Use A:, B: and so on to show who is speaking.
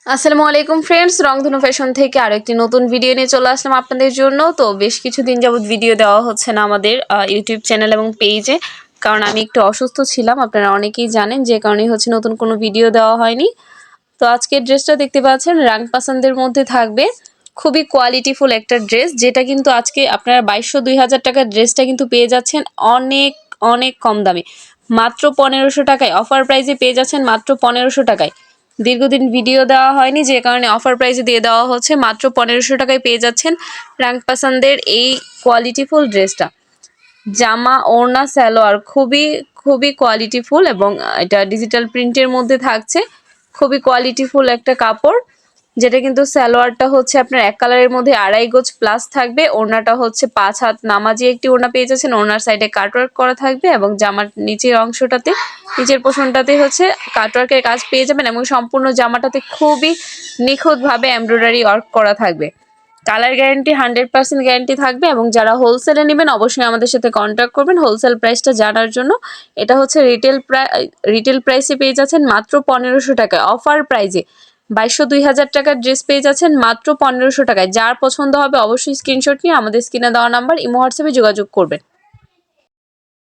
A: আসসালামু আলাইকুম ফ্রেন্ডস, রংধনু ফ্যাশন থেকে আরো একটি নতুন ভিডিও নিয়ে চলে আসলাম আপনাদের জন্য। তো বেশ কিছুদিন যাবত ভিডিও দেওয়া হচ্ছে না আমাদের ইউটিউব চ্যানেল এবং পেজে, কারণ আমি একটু অসুস্থ ছিলাম, আপনারা অনেকেই জানেন, যে কারণে হচ্ছে নতুন কোনো ভিডিও দেওয়া হয়নি। তো আজকের ড্রেসটা দেখতে পাচ্ছেন রাং পাসান্দের মধ্যে থাকবে, খুবই কোয়ালিটিফুল একটা ড্রেস, যেটা কিন্তু আজকে আপনারা 2200-2000 টাকার ড্রেসটা কিন্তু পেয়ে যাচ্ছেন অনেক অনেক কম দামে, মাত্র 1500 টাকায়। অফার প্রাইসে পেয়ে যাচ্ছেন মাত্র 1500 টাকায়। দীর্ঘদিন ভিডিও দেওয়া হয়নি, যে কারণে অফার প্রাইসে দিয়ে দেওয়া হচ্ছে, মাত্র 1500 টাকায় পেয়ে যাচ্ছেন রাং পাসান্দের এই কোয়ালিটিফুল ড্রেসটা। জামা, ওড়না, সালোয়ার খুবই খুবই কোয়ালিটিফুল, এবং এটা ডিজিটাল প্রিন্টের মধ্যে থাকছে। খুবই কোয়ালিটিফুল একটা কাপড়, যেটা কিন্তু সালোয়ারটা হচ্ছে আপনার এক কালারের মধ্যে 2.5 গজ প্লাস থাকবে। ওড়নাটা হচ্ছে 5 হাত নামাজি একটি ওড়না পেয়ে যাচ্ছেন, ওড়নার সাইডে কাটওয়ার্ক করা থাকবে, এবং জামার নিচের অংশটাতে, নিচের পোর্শনটাতে হচ্ছে কাটওয়ার্কের কাজ পেয়ে যাবেন, এবং সম্পূর্ণ জামাটাতে খুবই নিখুঁতভাবে এমব্রয়ডারি ওয়ার্ক করা থাকবে। কালার গ্যারান্টি 100% গ্যারান্টি থাকবে, এবং যারা হোলসেলে নেবেন অবশ্যই আমাদের সাথে কন্ট্যাক্ট করবেন হোলসেল প্রাইসটা জানার জন্য। এটা হচ্ছে রিটেল প্রাইসে পেয়ে যাচ্ছেন মাত্র 1500 টাকায়, অফার প্রাইজে 2200-2000 টাকার ড্রেস পেয়ে যাচ্ছেন মাত্র 1500 টাকায়। যার পছন্দ হবে অবশ্যই স্ক্রিনশট নিয়ে আমাদের স্ক্রিনে দেওয়া নাম্বার ইমো হোয়াটসঅ্যাপে যোগাযোগ করবেন।